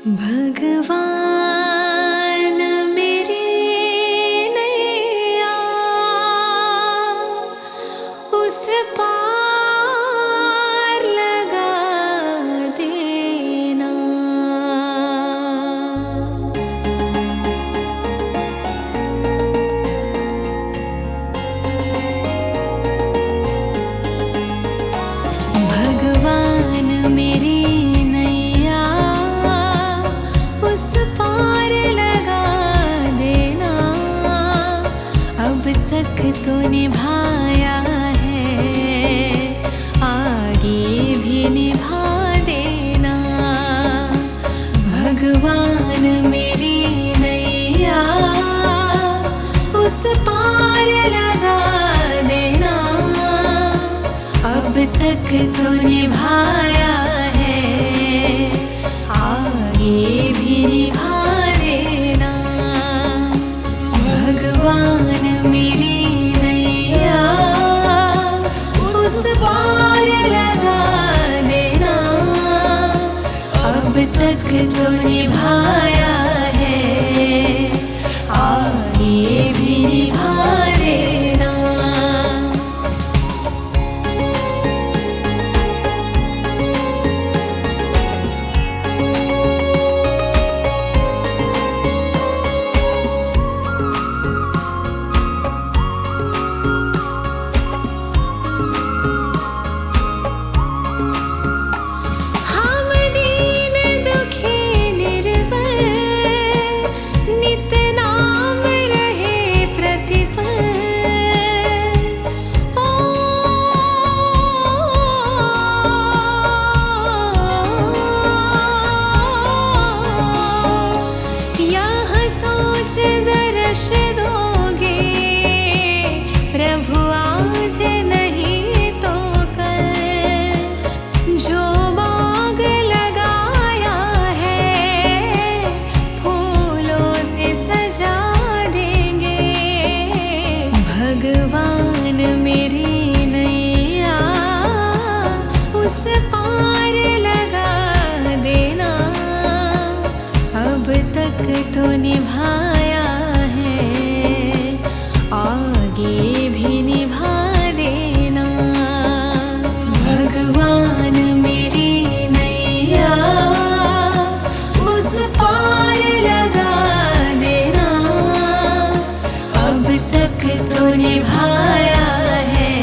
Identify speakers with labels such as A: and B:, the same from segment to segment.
A: भगवान मेरी नैया उस पार लगा देना। भगवान मेरी नैया उस पार लगा देना। अब तक तो निभाया है, आगे भी निभा देना। भगवान मेरी नैया उस पार लगा देना। अब तक तो निभाया है, आगे भी निभा देना। भगवान मेरी नैया उस पार लगा देना। अब तक तो निभाया है, आगे भी निभा देना। हम दीन दुखी निर्बल नित नाम रहे प्रतिपल। ओ यह सोच दर्श दोगे प्रभु आज नहीं तो कल। जो बाग लगाया है फूलों से सजा देंगे। भगवान मेरी नैया उस पार लगा देना। अब तक तो निभाया है, आगे भी निभा देना। भगवान मेरी नैया उस पार लगा देना। अब तक तो निभाया है,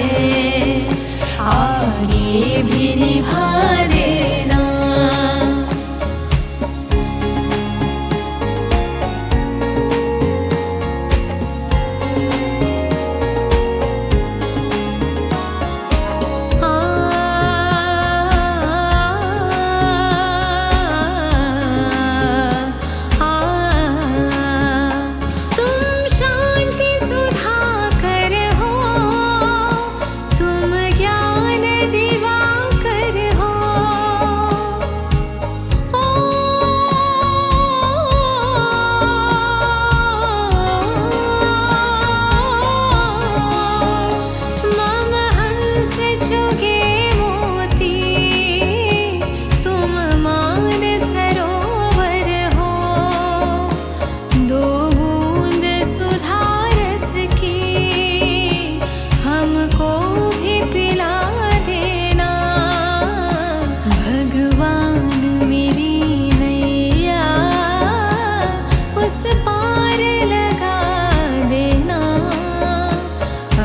A: आगे भी निभा देना। तुम शांति सुधाकर हो, तुम ज्ञान दिवाकर हो। ओ मम हंस चुगे मोती, तुम मान सरोवर हो। दो बूंद सुधा रस की हमको भी पिला देना। भगवान मेरी नैया उस पार लगा देना।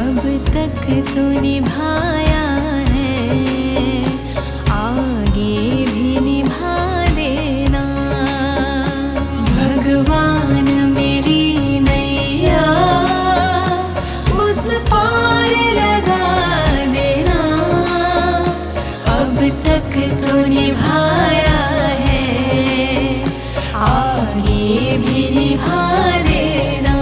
A: अब तक तो निभाया है, आगे भी निभा देना। भगवान मेरी नैया उस पार लगा देना। अब तक तो निभाया है, आगे भी निभा देना।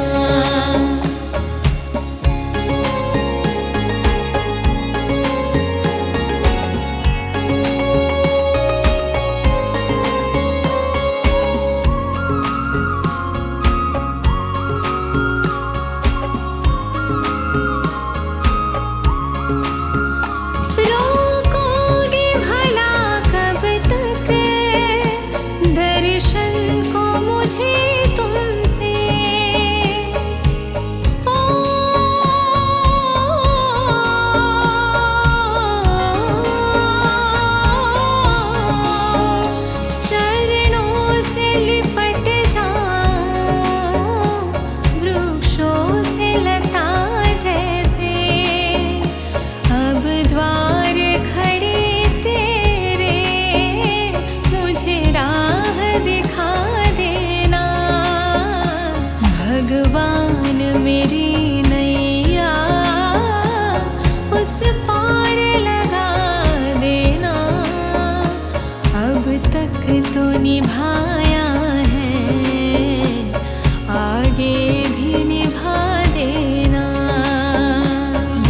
A: रोकोगे भला कब तक दर्शन मुझे तुमसे। ओ चरणों से लिपट जाऊं वृक्षों से लता जैसे। अब द्वार खड़े तेरे मुझे राह दिखा देना। भगवान मेरी नैया उस पार लगा देना। अब तक तो निभाया है, आगे भी निभा देना।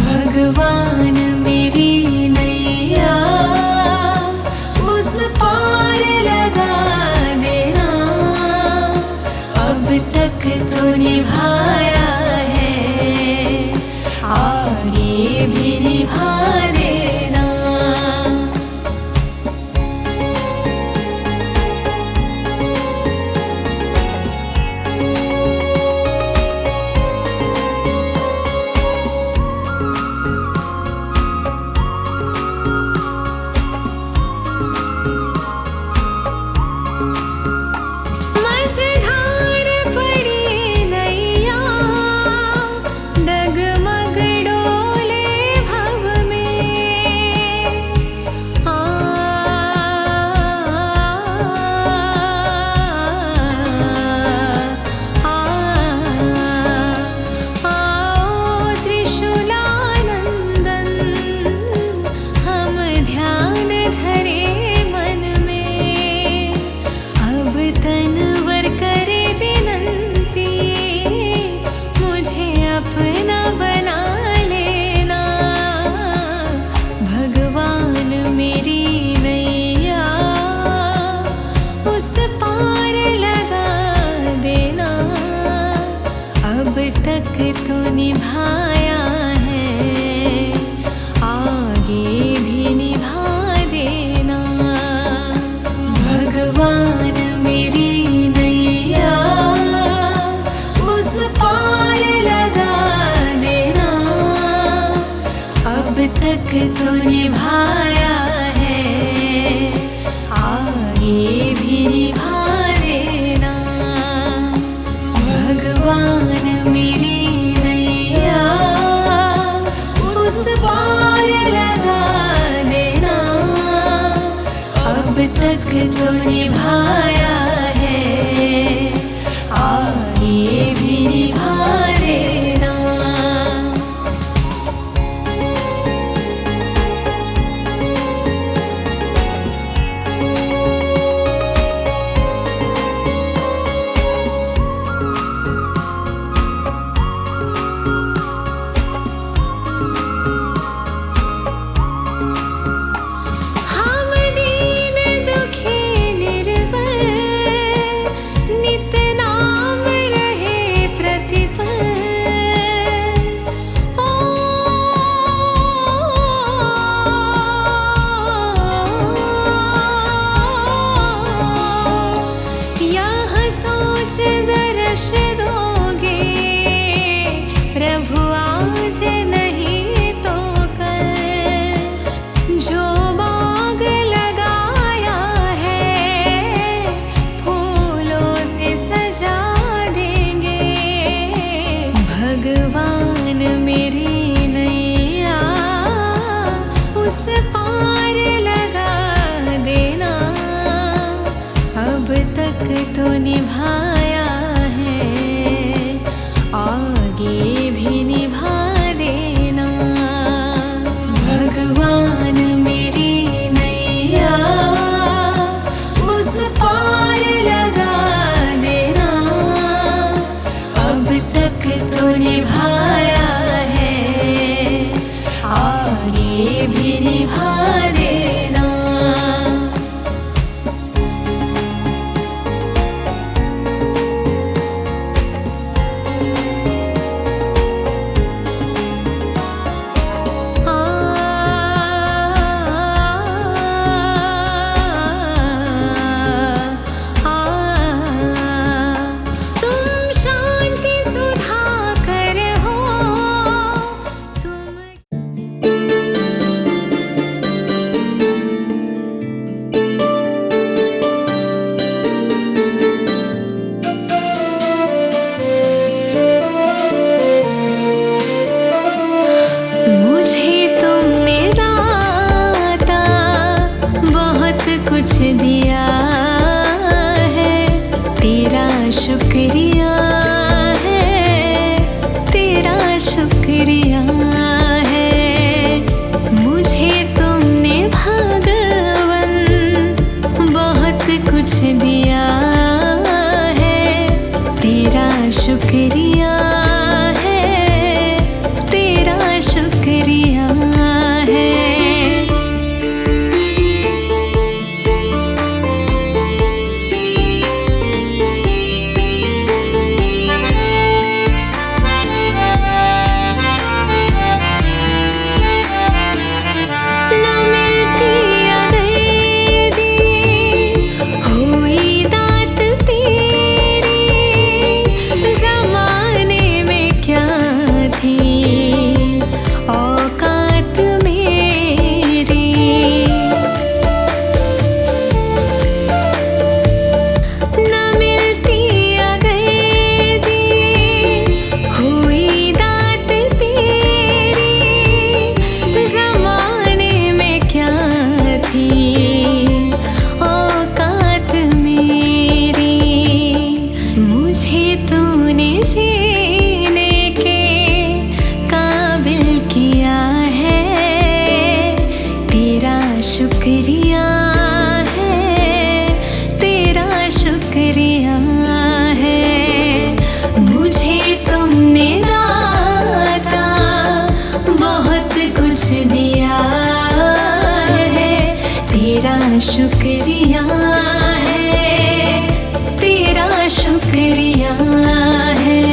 A: भगवान मेरी नैया उस पार लगा देना। अब तक तो निभाया है, आगे भी निभा देना। मझधार पड़ी नैया डगमग डोले भव में। आ आओ त्रिशूलानंदन हम ध्यान धरे मन में। अब तनवर करे विनंती मुझे अपना बना लेना। भगवान मेरी नैया उस पार लगा देना। अब तक तो निभाया है, आगे भी निभा देना। भगवान मेरी नैया उस पार लगा देना। अब तक तो निभाया है, आगे भी निभा देना। भगवान मेरी नैया उस पार लगा देना। अब तक तो निभाया है, आगे भी निभा देना। हम दीन दुखी निर्बल नित नाम रहे प्रतिपल। ओ यह सोच दर्श दोगे प्रभु आज नहीं तो कल। जो बाग लगाया है फूलों से सजा देंगे। भगवान मेरी नैया उस पार लगा देना। अब तक तो निभाया है, आगे भी निभा देना। भगवान मेरी नैया उस पार लगा देना। अब तक तो निभाया है, आगे भी निभा देना। शुक्रिया है, तेरा शुक्रिया है। मुझे तुमने भगवन बहुत कुछ दिया है, तेरा शुक्रिया है, तेरा शुक्रिया है। जीने के काबिल किया है, तेरा शुक्रिया है, तेरा शुक्रिया है। मुझे तुमने दाता बहुत कुछ दिया है, तेरा शुक्रिया है, तेरा शुक्रिया है।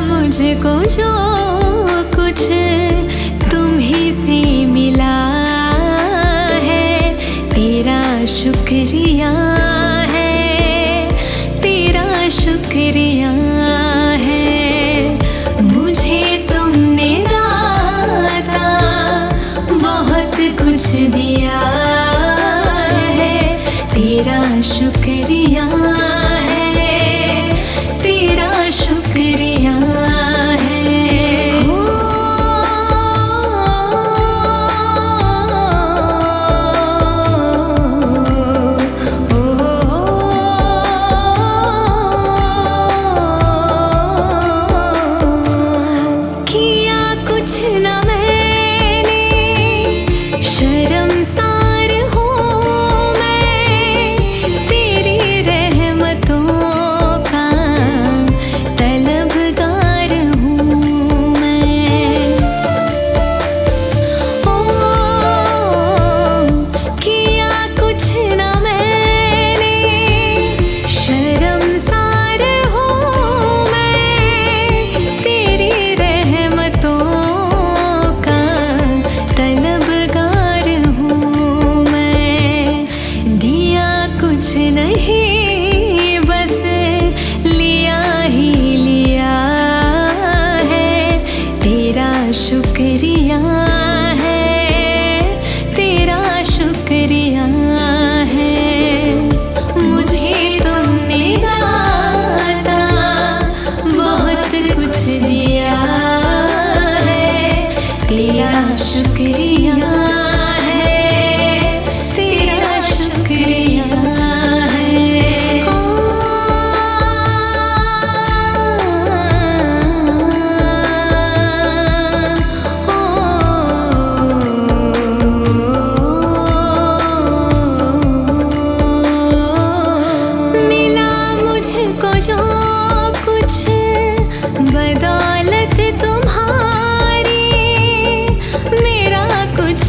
A: मुझको जो कुछ तुम्हीं से मिला है, तेरा शुक्रिया है, तेरा शुक्रिया है। मुझे तुमने दाता बहुत कुछ दिया है, तेरा शुक्रिया है, तेरा शुक्रिया है। किया कुछ न मैंने, शर्मसार हूँ मैं, तेरी रहमतों का तलबगार हूँ मैं। ओ किया कुछ न मैंने, शर्मसार हूँ मैं, तेरी रहमतों का तलबगार हूँ मैं। दिया कुछ नहीं, बस लिया ही लिया है, तेरा शुक्रिया है, तेरा शुक्रिया है। मुझे तुमने दाता बहुत कुछ दिया है, तेरा शुक्रिया है, तेरा शुक्रिया है। मिला मुझको जो कुछ बदौलत तुम्हारी, मेरा कुछ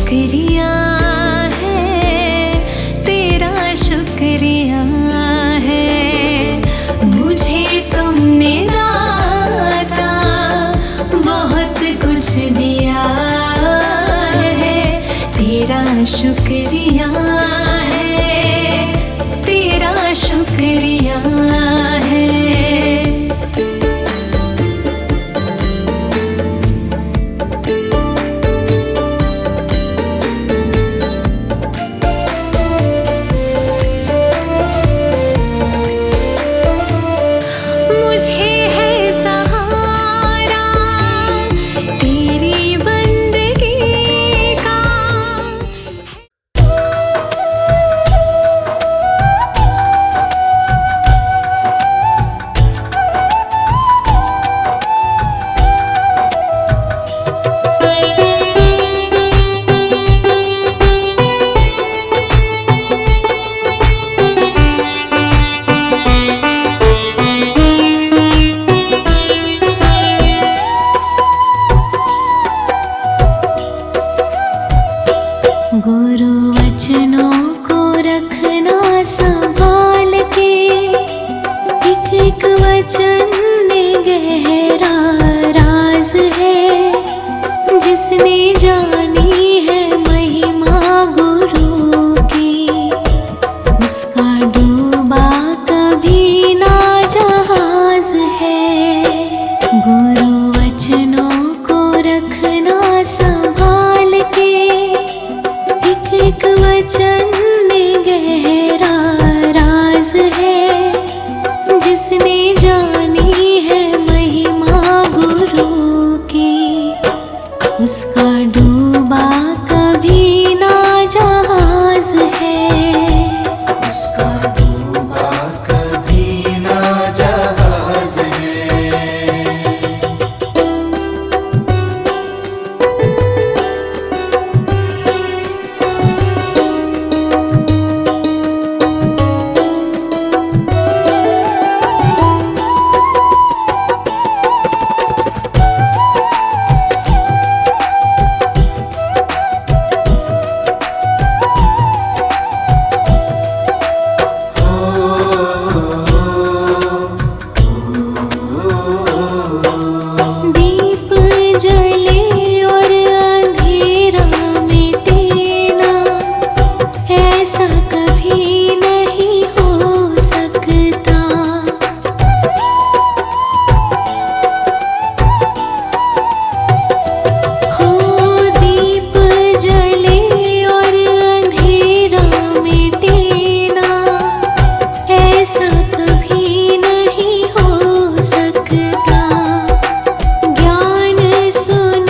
A: शुक्रिया है, तेरा शुक्रिया है। मुझे तुमने दाता बहुत कुछ दिया है, तेरा शुक्रिया है, तेरा शुक्रिया है। मुझे है सहारा तेरी बंदगी का। गुरु वचनों को रखना संभाल के, एक एक वचन में गहरा राज है। जिसने जानी है महिमा गुरु की, उसका डूबा कभी ना जहाज है। गुरु वचनों को रखना संभाल के, एक वचन में गहरा राज है। जिसने जानी है महिमा गुरु की, उसका डूबा कभी ना जहाज है।
B: उसका डूबा कभी ना जहाज है।
A: दीप जले और अंधेरा मिटे ना, ऐसा कभी नहीं हो सकता। हो दीप जले और अंधेरा मिटे ना, ऐसा कभी नहीं हो सकता। ज्ञान सुन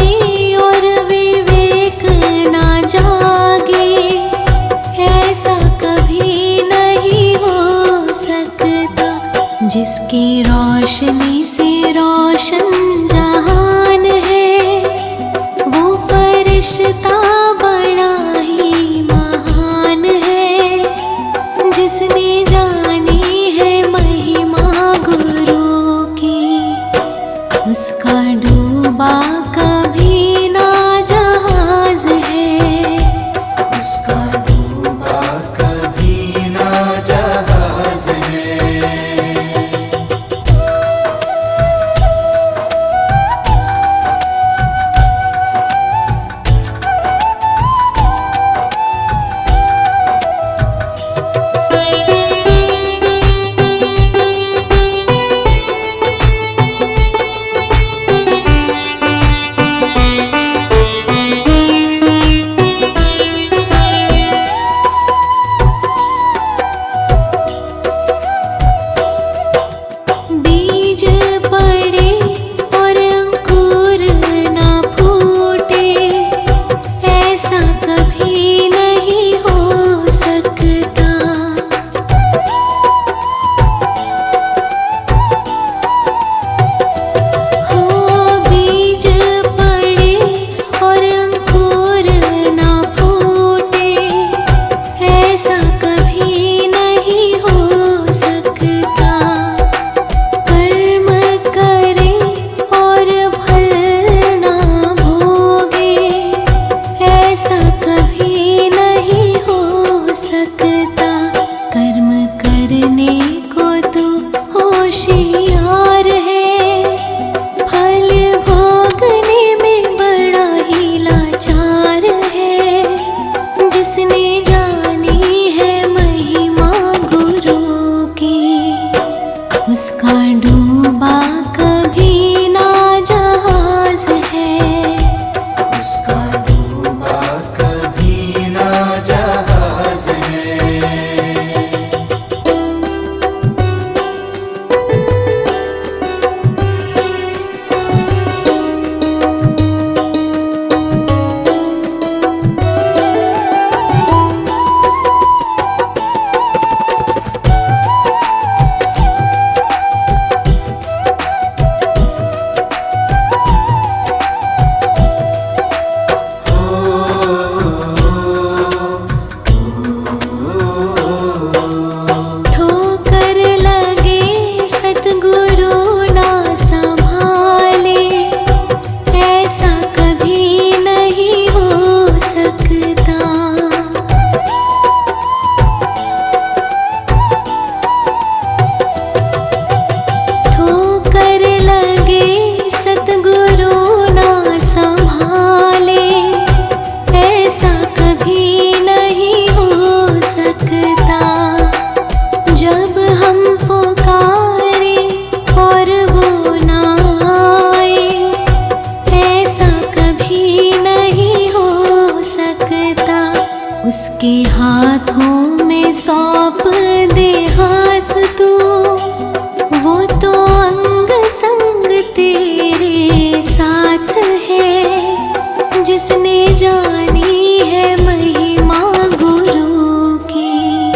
A: जिसने जानी है महिमा गुरु की,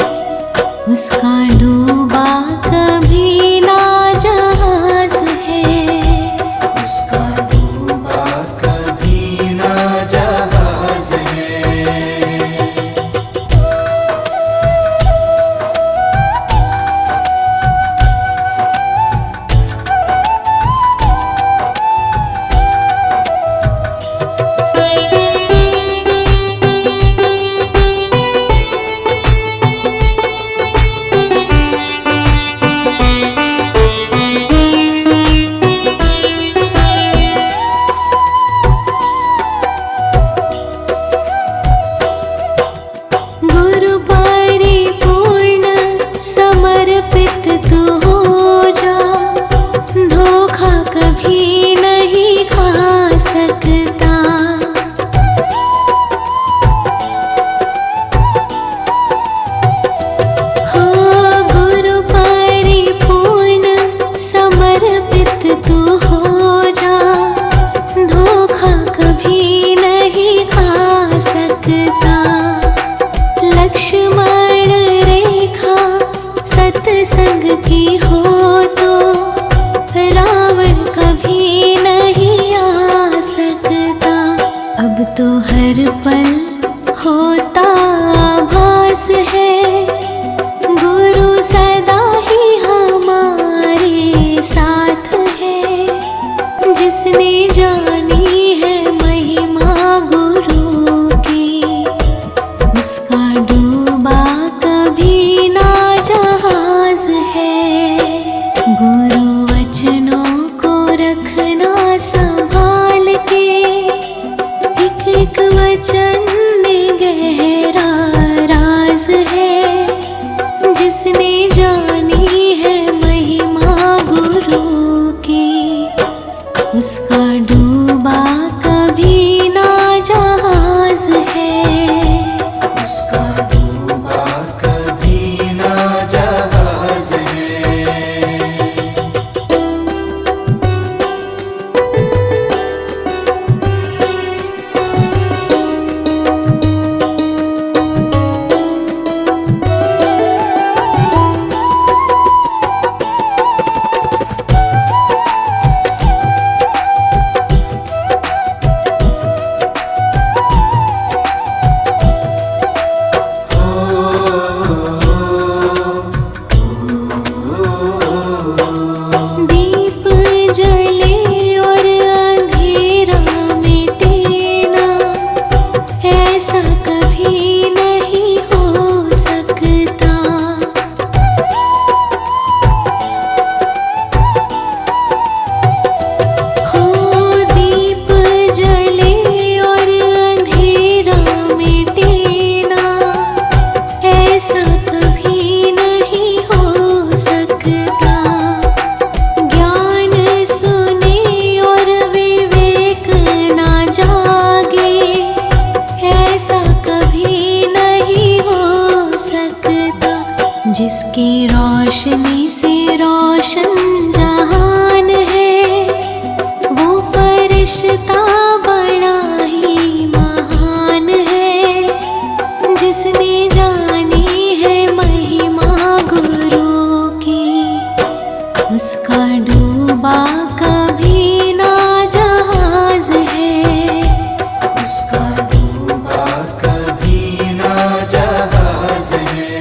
A: उसका डूबा कभी ना जहाज है।
B: उसका डूबा कभी ना जहाज है।
A: गुरु परिपूर्ण समर्पित तू हो जा, धोखा कभी नहीं खा सकता। हो गुरु परिपूर्ण समर्पित तू हो जा, धोखा कभी नहीं खा सकता। लक्ष्मण रेखा सत्संग की हो तो रावण कभी नहीं आ सकता। अब तो हर पल होता आभास है, गुरु सदा ही हमारे साथ है। जिसने जानी है महिमा गुरु की, उसका डूबा कभी ना जहाज है। गुरु वचनों को रखना संभाल के, एक एक वचन में गहरा राज है। जिसने जानी है महिमा गुरु की, उसका डूबा कभी ना जहाज है।
B: उसका डूबा कभी ना जहाज है।
A: दीप जले और अंधेरा मिटे ना, ऐसा कभी नहीं हो सकता। हो दीप जले और अंधेरा मिटे ना, ऐसा कभी नहीं हो सकता। ज्ञान सुने और विवेक ना जागे, ऐसा कभी नहीं हो सकता। जिसकी रोशनी से रोशन जहान है, वो फरिश्ता बड़ा ही महान है। जिसने जानी है महिमा गुरु की, उसका डूबा कभी ना जहाज है।
B: उसका डूबा कभी ना जहाज है।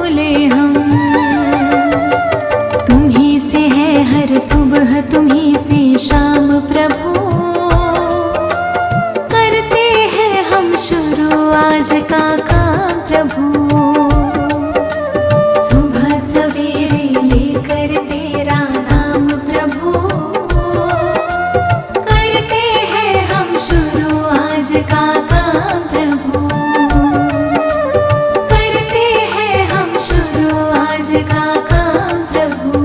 A: झूले हम। तुम्ही से है हर सुबह, तुम्ही से शाम प्रभु। करते हैं हम शुरू आज का काम प्रभु। सुबह सवेरे लेकर तेरा नाम प्रभु। करते हैं हम शुरू आज का काम प्रभु। करते हैं हम शुरू आज का काम प्रभु।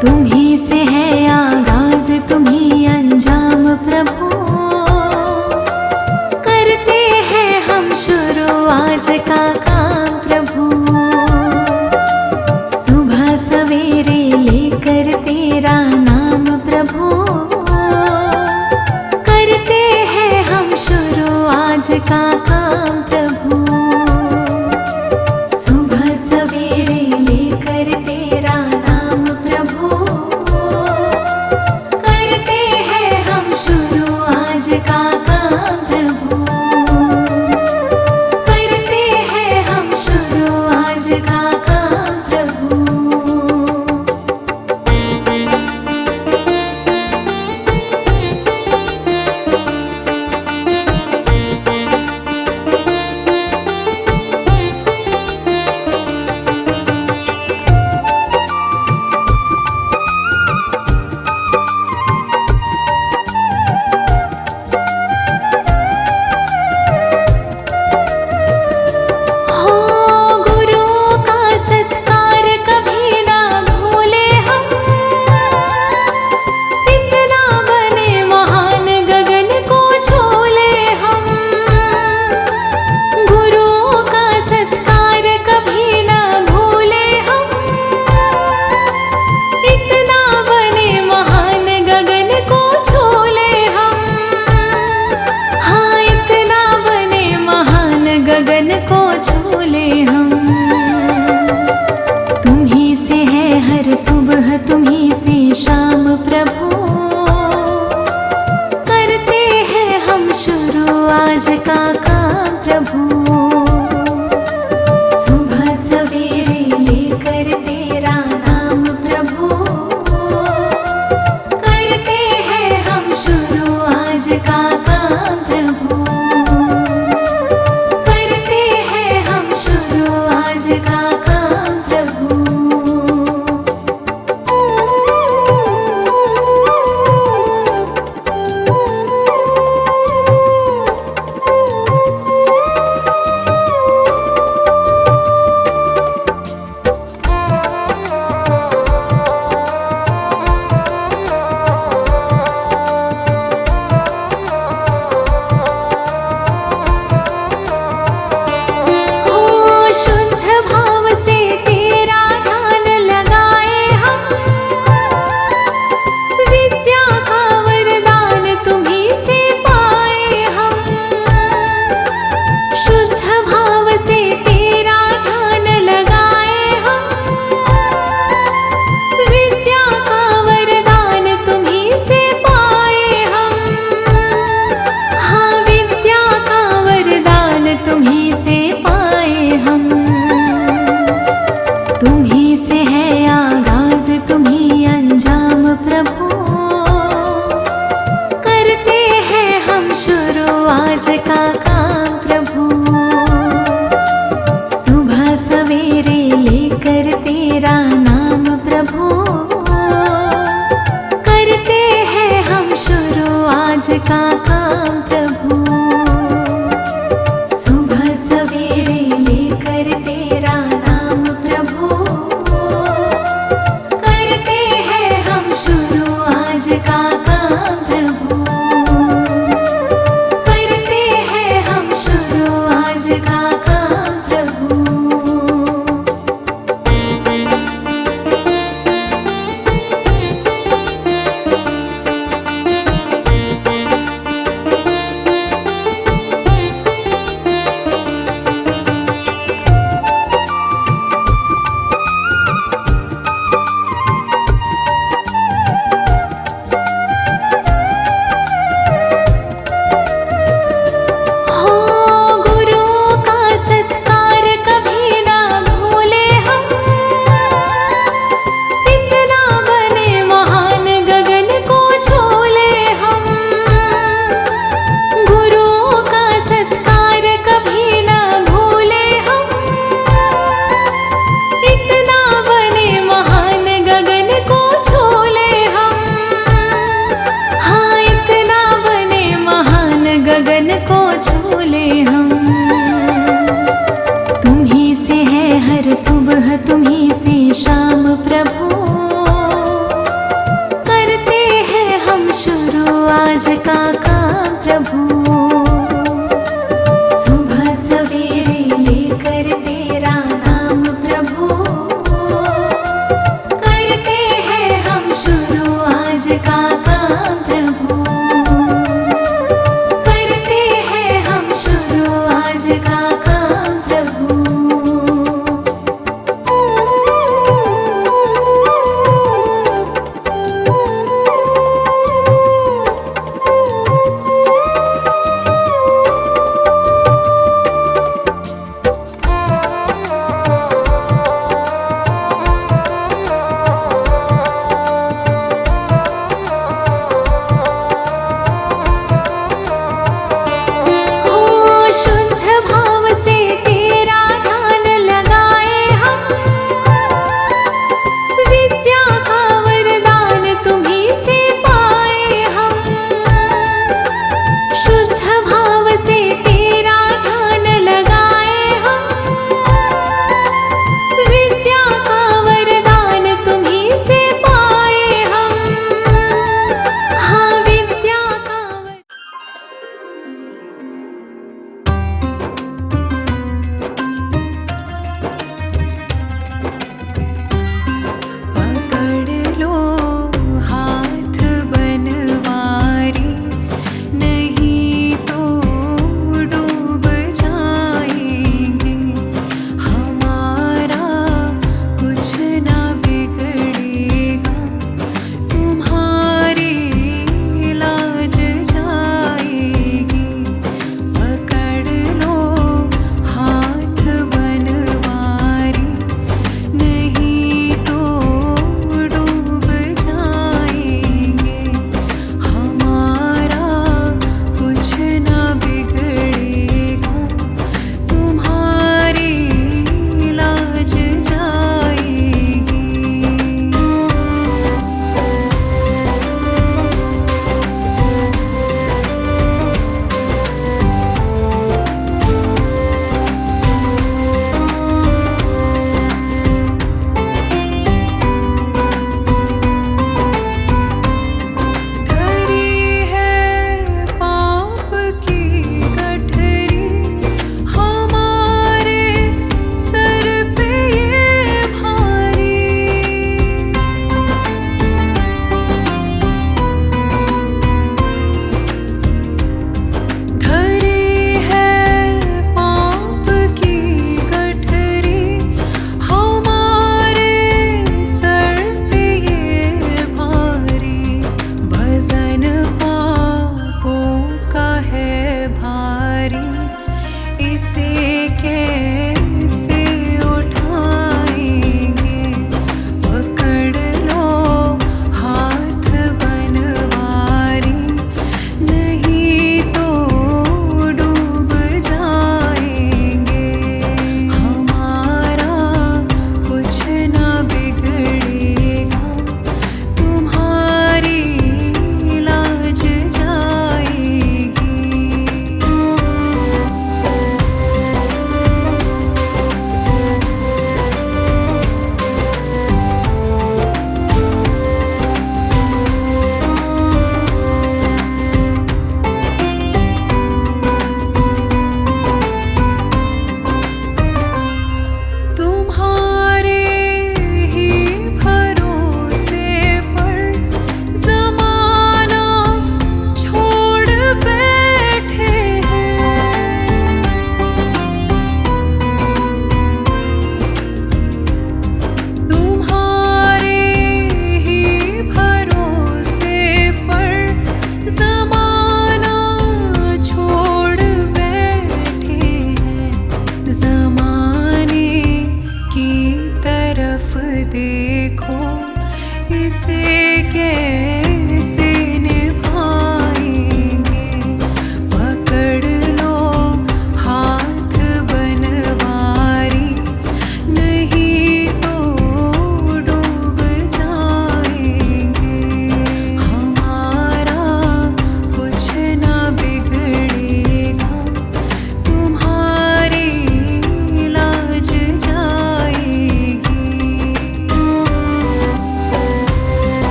A: तुम्ही से है आगाज, तुम्ही अंजाम प्रभु। करते हैं हम शुरू आज का काम प्रभु। सुबह सवेरे लेकर तेरा नाम प्रभु। करते हैं हम शुरू आज का काम प्रभु। सुबह सवेरे लेकर तेरा नाम प्रभु। करते हैं हम शुरू आज का काम प्रभु। करते हैं हम शुरू आज का काम प्रभु। गगन को झूले हम। तुम्ही से है हर सुबह, तुम्ही से शाम प्रभु। करते हैं हम शुरू आज का काम प्रभु। सुबह सवेरे लेकर तेरा नाम प्रभु। करते हैं हम शुरू आज का काम प्रभु। आज का काम प्रभु। तेरा नाम प्रभु, करते हैं हम शुरू आज का काम प्रभु। सुबह सवेरे लेकर तेरा नाम प्रभु, करते हैं हम शुरू आज का काम प्रभु, करते हैं हम शुरू आज का काम प्रभु। गगन को छूले हम, तुम्ही से है हर सुबह तुम्ही से शाम प्रभु, करते हैं हम शुरू आज का काम प्रभु। सुबह सवेरे लेकर तेरा नाम प्रभु, करते हैं हम शुरू आज का काम प्रभु, करते हैं हम शुरू आज का काम प्रभु।
C: देखो इसे कैसे निभाएंगे। पकड़ लो हाथ बनवारी, नहीं तो डूब जाएंगे। हमारा कुछ ना बिगड़ेगा, तुम्हारी लाज जाएगी।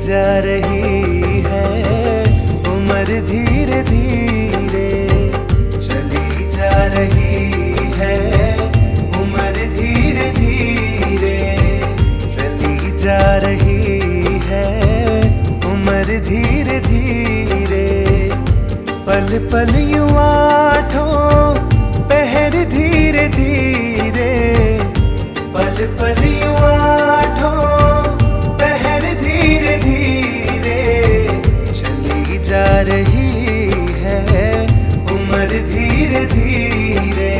D: जा रही है उम्र धीरे धीरे, चली जा रही है उम्र धीरे धीरे, चली जा रही है उम्र धीरे धीरे। पल पल यूं आठों पहर धीरे धीरे, पल पल यूं आठों पहर धीरे धीरे, चली जा रही है उम्र धीरे धीरे।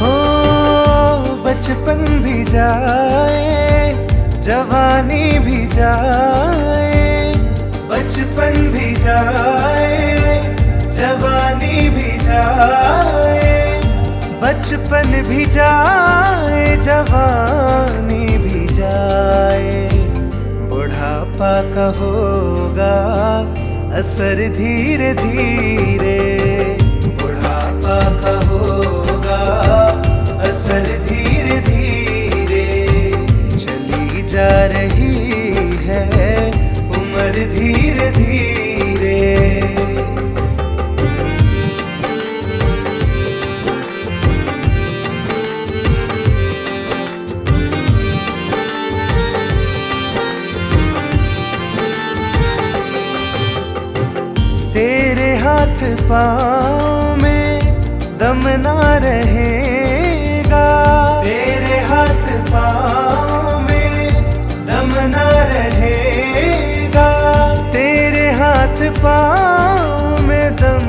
D: हो बचपन भी जाए जवानी भी जाए, बचपन भी जाए जवानी भी जाए, बचपन भी जाए जवानी भी जाए। बुढ़ापा का होगा असर धीरे धीरे, बुढ़ापा का होगा असर धीरे धीरे, चली जा रही है उम्र धीरे धीरे। तेरे हाथ पाँव में दम ना रहेगा, तेरे हाथ पाँव में दम ना रहेगा, तेरे हाथ पाँव में दम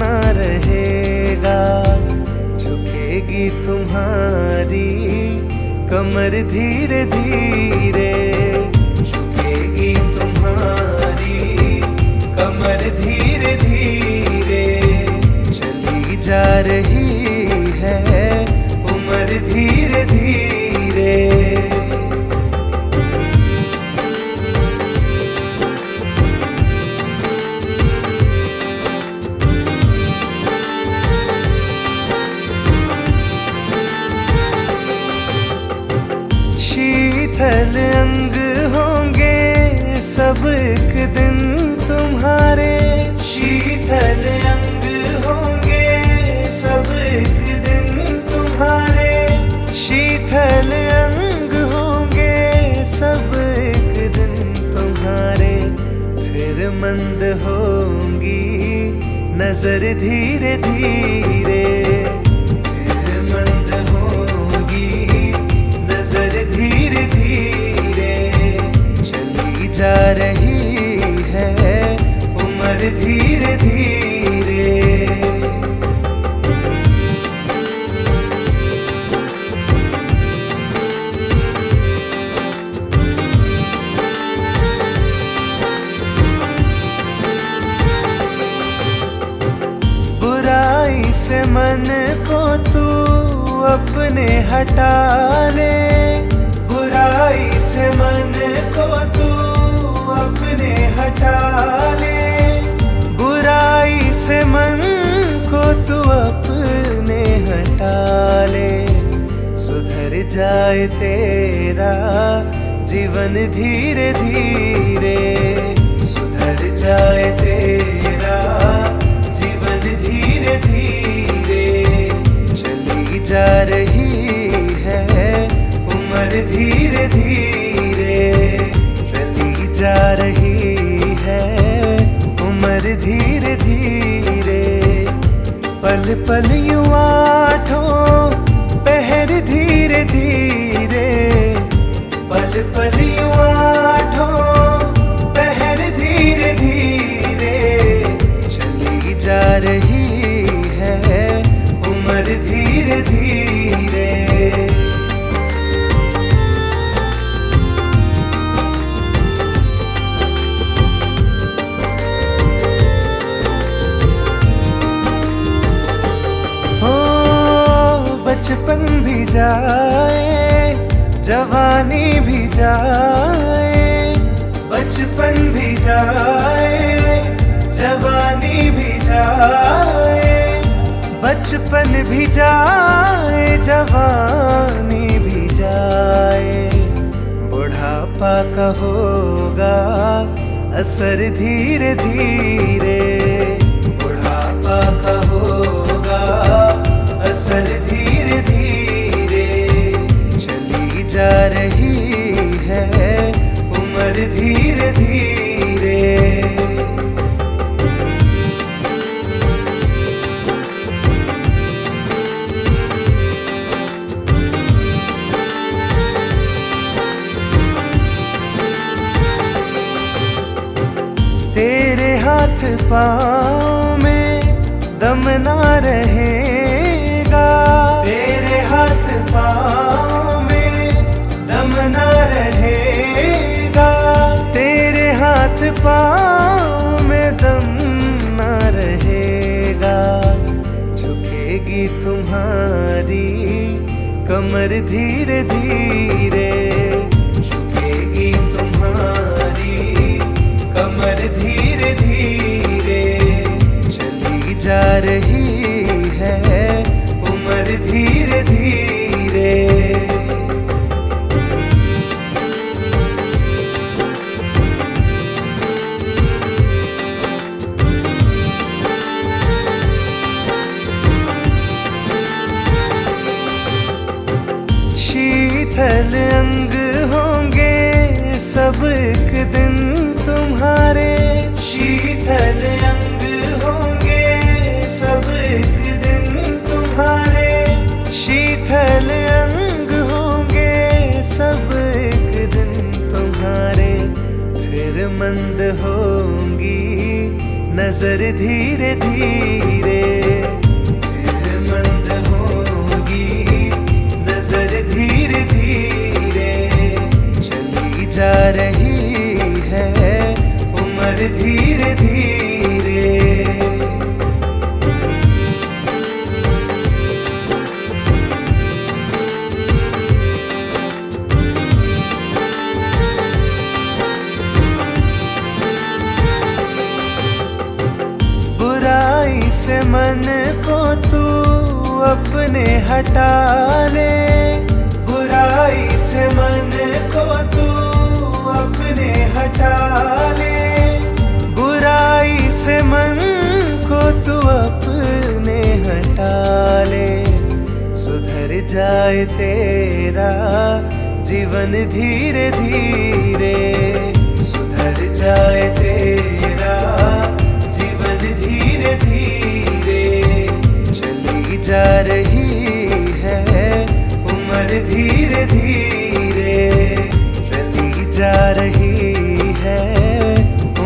D: ना रहेगा। झुकेगी तुम्हारी कमर धीरे धीरे, झुकेगी तुम्हारी कमर धीरे धीरे, चली जा रही है उम्र धीरे धीरे। शीतल अंग होंगे सब एक दिन तुम्हारे, शीतल अंग होंगे सब एक दिन तुम्हारे, शीतल अंग होंगे सब एक दिन तुम्हारे। फिर मंद होंगी नजर धीरे धीरे, फिर मंद होंगी नजर धीरे धीरे, चली जा रही है उम्र धीरे धीरे। बुराई से मन को तू अपने हटा ले, बुराई से मन को तू अपने हटा ले, बुराई से मन को तू अपने हटा ले। सुधर जाए तेरा जीवन धीरे धीरे, सुधर जाए तेरा जीवन धीरे धीरे, चली जा रही है उम्र धीरे धीरे, चली जा रही है उम्र धीरे धीरे। पल पल यूं आठों पहर धीरे धीरे, पल पल यूं आठों पहर धीरे धीरे, चली जा रही है उम्र धीरे धीरे। बचपन भी जाए जवानी भी जाए, बचपन भी जाए जवानी बचपन भी जाए जवानी भी जाए, बुढ़ापा का होगा असर धीरे धीरे, बुढ़ापा का होगा असर धीरे धीरे। चली जा रही है उम्र धीरे धीरे। तेरे हाथ पाँव में दम ना रहेगा, तेरे हाथ पाँव में दम ना रहेगा, तेरे हाथ पाँव में दम ना रहेगा। झुकेगी तुम्हारी कमर धीरे धीरे, झुकेगी तुम्हारी कमर धीरे धीरे। चली जा रही है उम्र धीरे धीरे। शीतल अंग होंगे सब एक दिन तुम्हारे, शीतल अंग होंगे सब एक दिन तुम्हारे, शीतल अंग होंगे सब एक दिन तुम्हारे। फिर मंद होंगी नजर धीरे धीरे, फिर मंद होंगी नजर धीरे धीरे। चली जा रही है उम्र धीरे धीरे। बुराई से मन को तू अपने हटा ले, बुराई से मन को तू अपने हटा ले, बुराई से मन को तू अपने हटा ले। सुधर जाए तेरा जीवन धीरे धीरे, सुधर जाए तेरा जीवन धीरे धीरे। चली जा रही है उम्र धीरे धीरे, चली जा रही है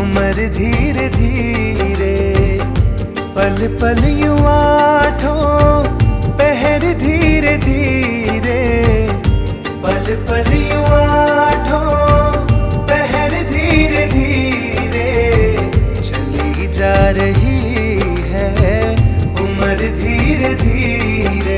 D: उम्र धीरे धीरे। पल पल यूं आठों पहर धीरे धीरे, पल पल यूं आठों पहर धीरे धीरे। चली जा रही है उम्र धीरे धीरे।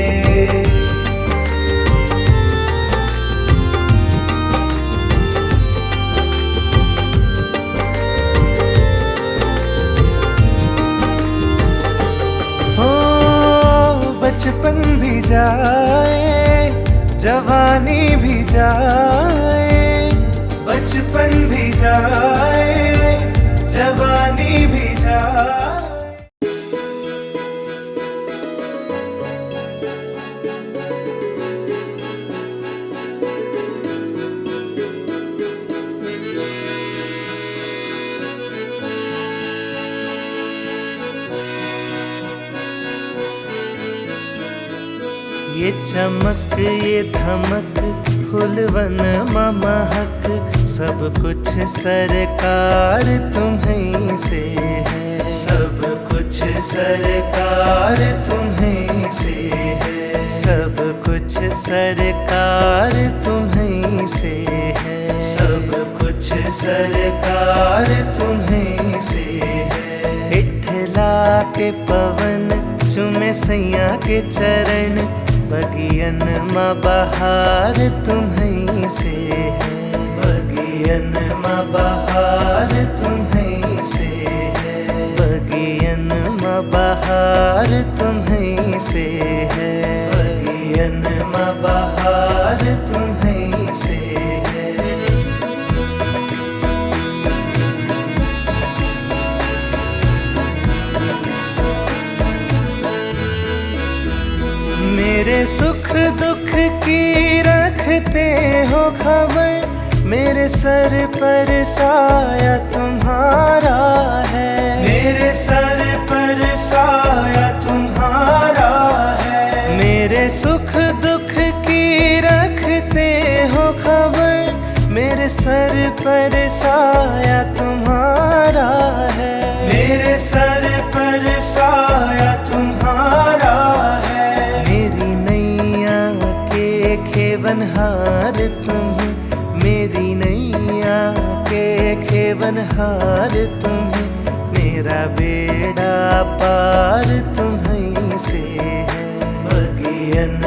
D: बचपन भी जाए जवानी भी जाए, बचपन भी जाए जवानी भी जाए। ये चमक ये धमक फूलवन महक, सब कुछ सरकार तुम्हीं से है, सब कुछ सरकार तुम्हीं से है, सब कुछ सरकार तुम्हीं से है, सब कुछ सरकार तुम्हीं से है। इठला के पवन चुमे सैया के चरण, बगियन माँ बहार तुम्हीं से है, बगियन माँ बहार तुम्हीं से है, बगियन माँ बहार तुम्हीं से है, बगियन बहार तुम्हीं से है। मेरे सुख दुख की रखते हो खबर, मेरे सर पर साया तुम्हारा है, मेरे सर पर साया तुम्हारा है। मेरे सुख दुख की रखते हो खबर, मेरे सर पर साया तुम्हारा है, मेरे सर पर साया तुम्हारा है। मेरी नैया के खेवनहार तुम, मेरी नैया के खेवनहार तुम्हीं, मेरा बेड़ा पार तुम्हीं से है, बगियन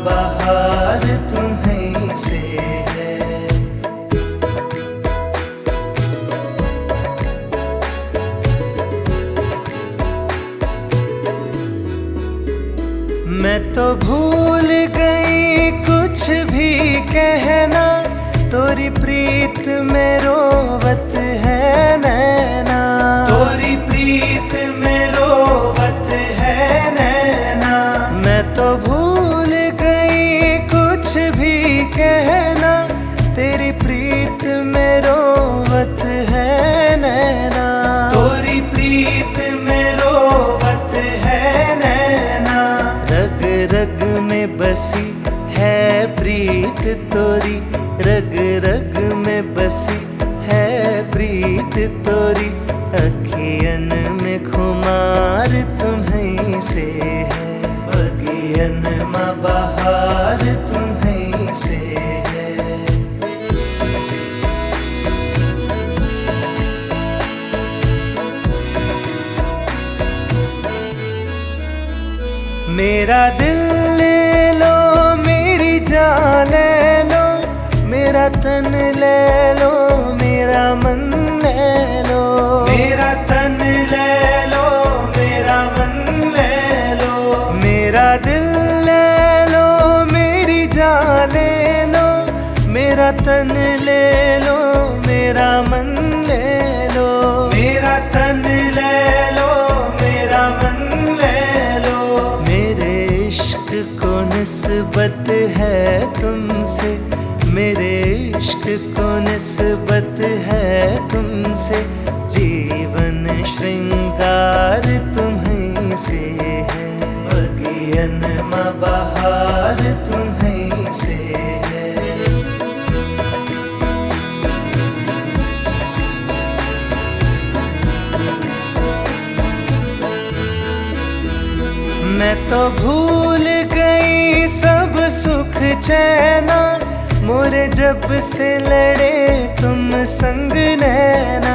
D: बहार तुम्हीं से है। मैं तो भूल गई कुछ भी कहना, तोरी प्रीत में रोवत है नैना, तोरी प्रीत में रोवत है नैना। मैं तो भूल गई कुछ भी कहना, तेरी प्रीत में रोवत है नैना, तोरी प्रीत में रोवत है नैना। रग रग में बसी है प्रीत तोरी, रग रग में बसी है प्रीत तोरी, अखियन में खुमार तुम्हीं से है, बगियन बहार तुम्हीं से है। मेरा दिल ले लो, मेरी जान ले लो, मेरा तन ले लो, मेरा मन ले लो, मेरा तन ले लो, मेरा मन ले लो। मेरा दिल ले लो, मेरी जान ले लो, मेरा तन ले लो, मेरा मन ले लो, मेरा तन ले लो, मेरा मन ले लो। मेरे इश्क को निस्बत है तुमसे, मेरे इश्क को निस्बत है तुमसे, जीवन श्रृंगार तुम्हीं से है, बगियन बहार तुम्हीं से है। मैं तो भूल गई सब सुख चैना, मोरे जब से लड़े तुम संग नैना,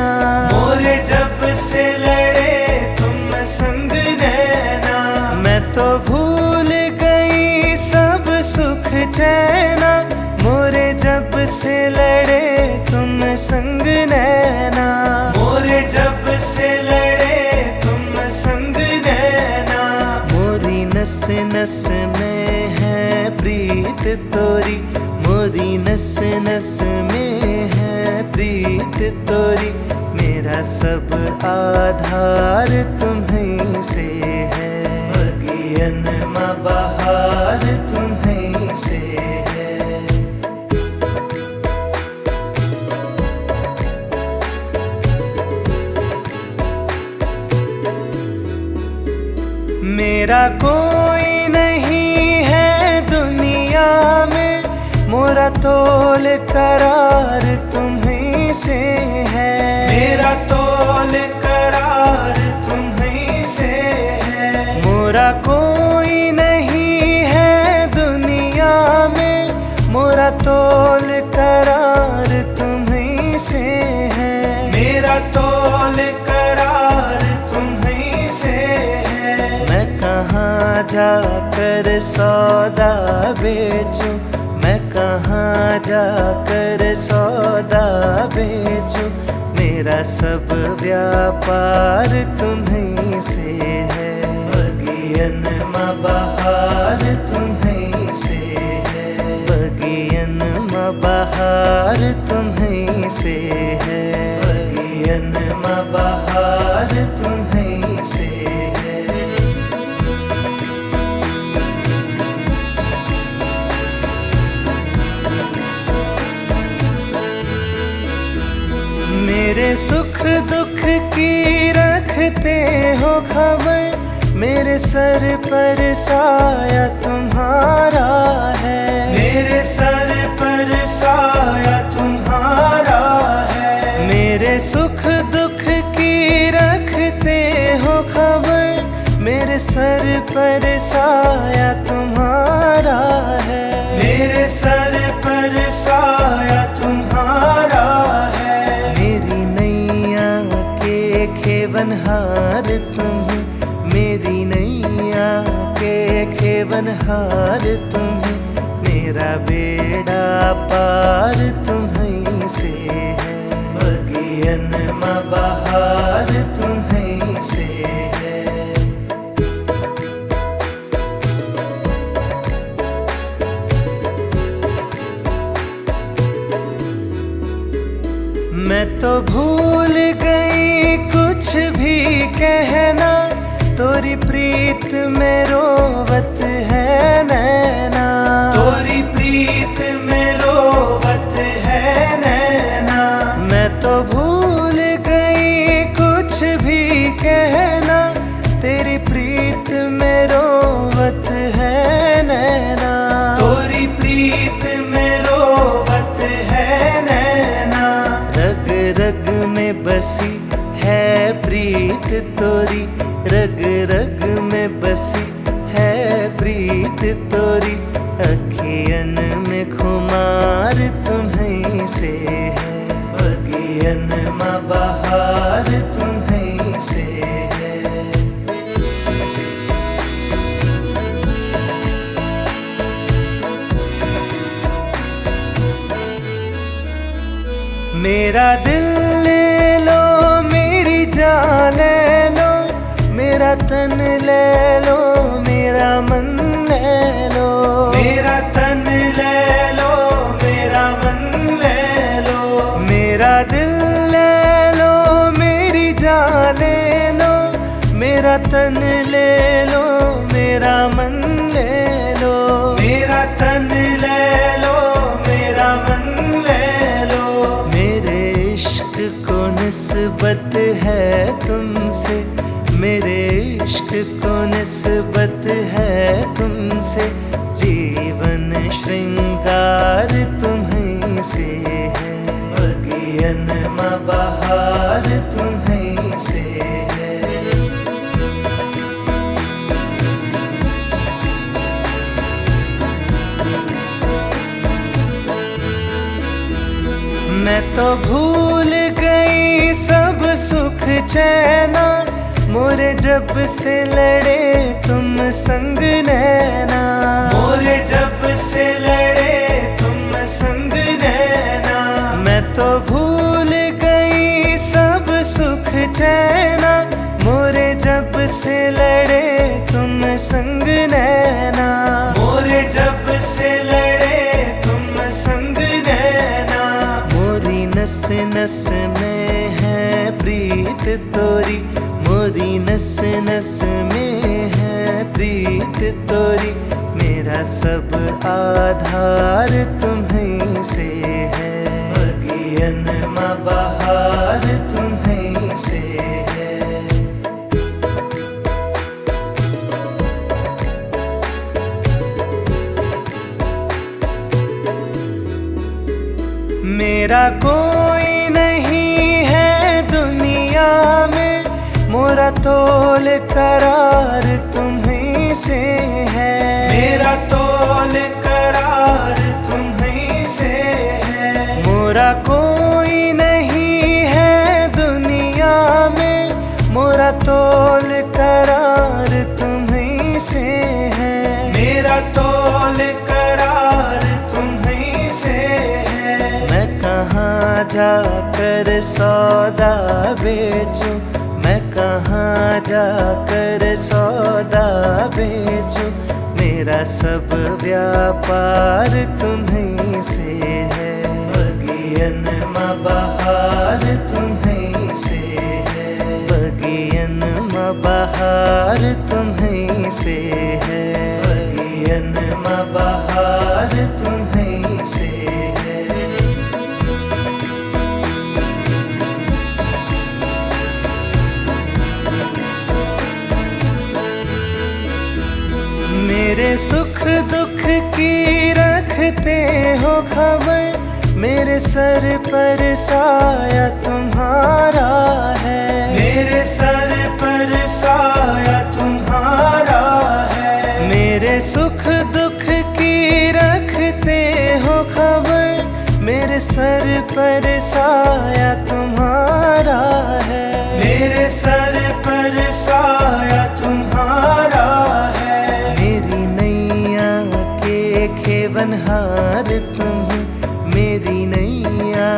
D: मोरे जब से लड़े तुम संग नैना। मैं तो भूल गई सब सुख चैना, मोरे जब से लड़े तुम संग नैना, मोरे जब से लड़े तुम संग नैना। मोरी नस नस में है प्रीत तोरी, मोरी नस नस में है प्रीत तोरी, मेरा सब आधार तुम्हीं से है, बगियन बहार तुम्हीं से है। मेरा कोई नहीं है दुनिया में, मोरा तोल करार तुम्हीं से है, मेरा तोल करार तुम्हीं से है। मोरा कोई नहीं है दुनिया में, मोरा तोल करार तुम्हीं से है, मेरा तोल करार तुम्हीं से है। मैं कहाँ जाकर सौदा बेचूं, मैं कहाँ जाकर सौदा बेचूं, मेरा सब व्यापार तुम्हीं से है। बगियन माँ बहार तुम्हीं से है। बगियन माँ बहार तुम्हीं से है। बगियन माँ बहार तुम्हीं से है। मेरे सुख दुख की रखते हो खबर, मेरे सर पर साया तुम्हारा है। मेरे सर पर साया तुम्हारा है। मेरे सुख दुख की रखते हो खबर, मेरे सर पर साया तुम्हारा है। मेरे सर पर साया तुम्हारा है। मेरी नैया के खेवनहार तुम्हीं, मेरी नैया के खेवनहार तुम्हीं, मेरा बेड़ा पार तुम्हीं से है। बगियन माँ बहार तुम्हीं से है। मैं तो भूल गई कुछ भी कहना, तोरी प्रीत में रोवत है नैना। तोरी प्रीत में रोवत है नैना। मैं तो भूल गई कुछ भी कहना, तेरी प्रीत में रोवत है नैना। तोरी प्रीत में रोवत है नैना। रग रग में बसी है प्रीत तोरी, रग रग में बसी है प्रीत तोरी। अखियन में खुमार तुम्हीं से है। बगियन माँ बहार तुम्हीं से है। मेरा दिल ले लो, मेरी जान ले लो, मेरा तन ले लो, मेरा मन ले लो। मेरा तन ले लो, मेरा मन ले लो। मेरा दिल ले लो, मेरी जान ले लो, मेरा तन ले लो, मेरा मन ले लो। मेरा तन ले लो, मेरा मन ले लो। मेरे इश्क को निस्बत है तुमसे, मेरे इश्क को निस्बत है तुमसे। जीवन श्रृंगार तुम्हीं से है। बगियन माँ बहार तुम्हीं से है। मैं तो भूल गई सब सुख चैना, मोरे जब से लड़े तुम संग नैना। मोरे जब से लड़े तुम संग नैना। मैं तो भूल गई सब सुख चैना, मोरे जब से लड़े तुम संग नैना। मोरे जब से लड़े तुम संग नैना। मोरी नस नस में है प्रीत तोरी, मोरी नस नस में है प्रीत तोरी। मेरा सब आधार तुम्हीं से है। बगियन माँ बहार तुम्हीं से है। मेरा कोई नहीं है दुनिया में, मोरा तोल करार तुम्हीं से है। मेरा तोल करार तुम्हीं से है। मोरा कोई नहीं है दुनिया में, मोरा तोल करार तुम्हीं से है। मेरा तोल करार तुम्हीं से है। मैं कहाँ जाकर सौदा बेचूं, मैं कहाँ जाकर सौदा बेचूं। मेरा सब व्यापार तुम्हीं से है, बगियन माँ बहार तुम्हीं से है, बगियन माँ बहार तुम्हीं से है, बगियन माँ बहार तुम्हीं से है। मेरे सुख दुख की रखते हो खबर, मेरे सर पर साया तुम्हारा है, मेरे सर पर साया तुम्हारा है। मेरे सुख दुख की रखते हो खबर, मेरे सर पर साया तुम्हारा है, मेरे सर पर साया तुम्हारा है। मेरी नैया के खेवनहार तुम्हीं, मेरी नैया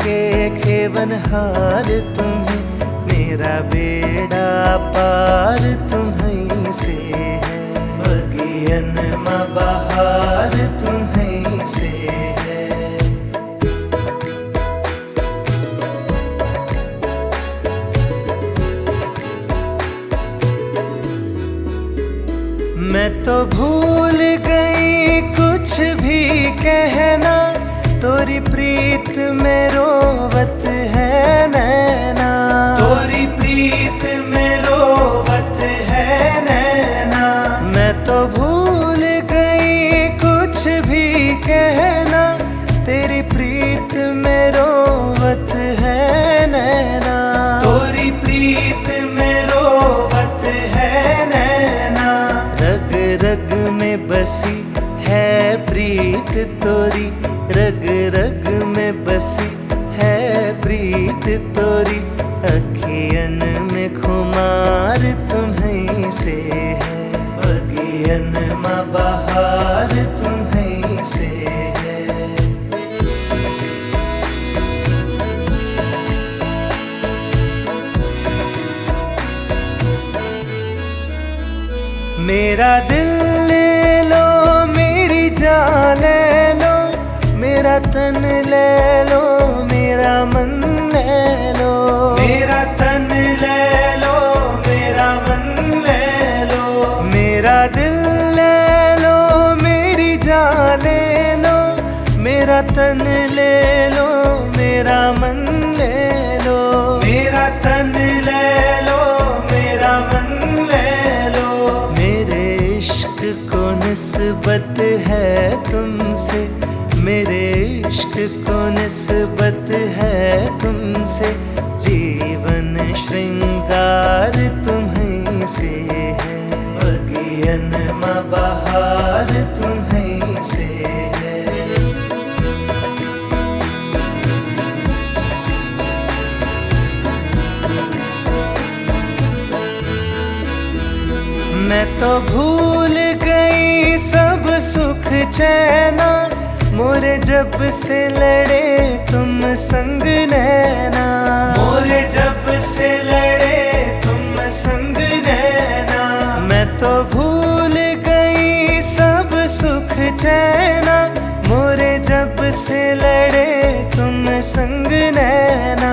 D: के खेवनहार तुम्हीं, मेरा बेड़ा पार तुम्हीं से है, बगियन माँ बहार तुम्हीं से है। मैं तो भूल गई कुछ भी कहना, तोरी प्रीत में रोवत है नैना, तोरी प्रीत में रोवत है नैना। मैं तो भूल गई कुछ भी कहना, तेरी प्रीत में रोवत है नैना, तोरी प्रीत में रोवत है नैना। रग रग में बसी है प्रीत तोरी, रग रग में बसी है प्रीत तोरी, अखियन में खुमार तुम्हीं से है, बगियन माँ बहार तुम्हीं से है। मेरा दिल ले लो, मेरी जान ले लो, मेरा तन ले लो, मेरा मन ले लो, मेरा तन ले लो, मेरा मन ले लो। मेरा दिल ले लो, मेरी जान ले लो, मेरा तन ले लो, मेरा मन ले लो, मेरा तन ले लो, मेरा मन ले लो। मेरे इश्क को निस्बत है तुमसे, मेरे इश्क को निस्बत है तुमसे, जीवन श्रृंगार तुम्हीं से है, बगियन माँ बहार तुम्हीं से है। मैं तो भूल गई सब सुख चैना, मोरे जब से लड़े तुम संग नैना, मोरे जब से लड़े तुम संग नैना। मैं तो भूल गई सब सुख चैना, मोरे जब से लड़े तुम संग नैना।